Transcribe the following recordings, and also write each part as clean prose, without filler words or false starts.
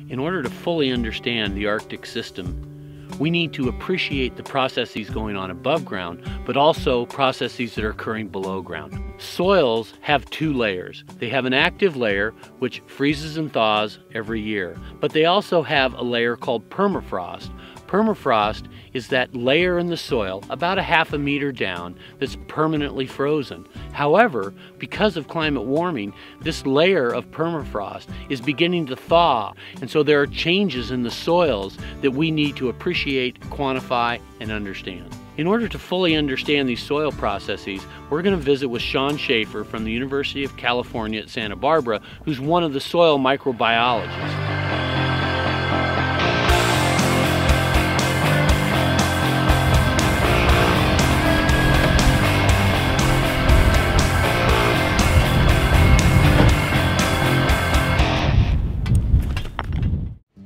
In order to fully understand the Arctic system, we need to appreciate the processes going on above ground, but also processes that are occurring below ground. Soils have two layers. They have an active layer, which freezes and thaws every year, but they also have a layer called permafrost. Permafrost is that layer in the soil about a half a meter down that's permanently frozen. However, because of climate warming, this layer of permafrost is beginning to thaw, and so there are changes in the soils that we need to appreciate, quantify, and understand. In order to fully understand these soil processes, we're going to visit with Sean Schaefer from the University of California at Santa Barbara, who's one of the soil microbiologists.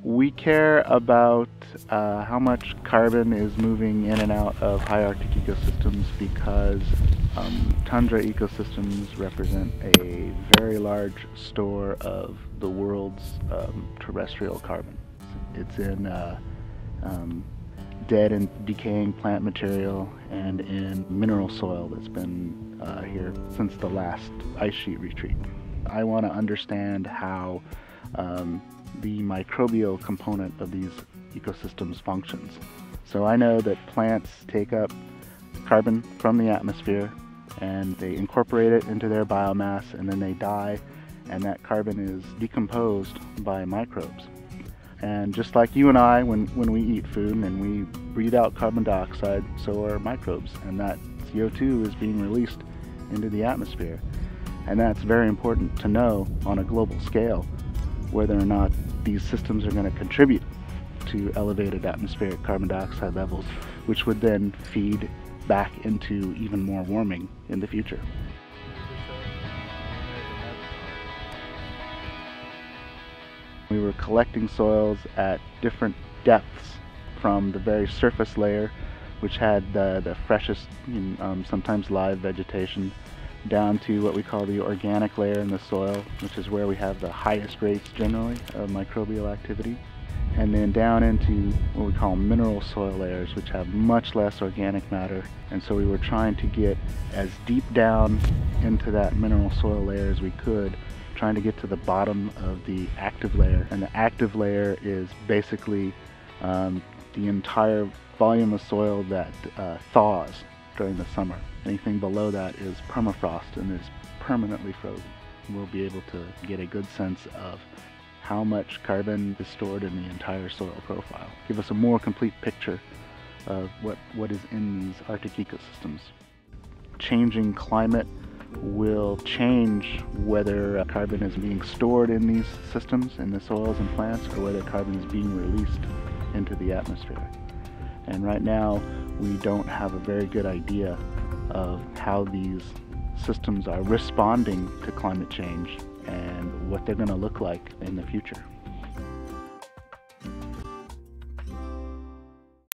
We care about how much carbon is moving in and out of high Arctic ecosystems because tundra ecosystems represent a very large store of the world's terrestrial carbon. It's in dead and decaying plant material and in mineral soil that's been here since the last ice sheet retreat. I want to understand how the microbial component of these ecosystems functions. So I know that plants take up carbon from the atmosphere and they incorporate it into their biomass, and then they die, and that carbon is decomposed by microbes. And just like you and I, when we eat food and we breathe out carbon dioxide, so are microbes, and that CO2 is being released into the atmosphere. And that's very important to know on a global scale, whether or not these systems are going to contribute to elevated atmospheric carbon dioxide levels, which would then feed back into even more warming in the future. We were collecting soils at different depths, from the very surface layer, which had the freshest, sometimes live vegetation, down to what we call the organic layer in the soil, which is where we have the highest rates generally of microbial activity, and then down into what we call mineral soil layers, which have much less organic matter. And so we were trying to get as deep down into that mineral soil layer as we could, trying to get to the bottom of the active layer. And the active layer is basically the entire volume of soil that thaws during the summer. Anything below that is permafrost and is permanently frozen. We'll be able to get a good sense of how much carbon is stored in the entire soil profile. Give us a more complete picture of what is in these Arctic ecosystems. Changing climate will change whether carbon is being stored in these systems, in the soils and plants, or whether carbon is being released into the atmosphere. And right now, we don't have a very good idea of how these systems are responding to climate change and what they're going to look like in the future.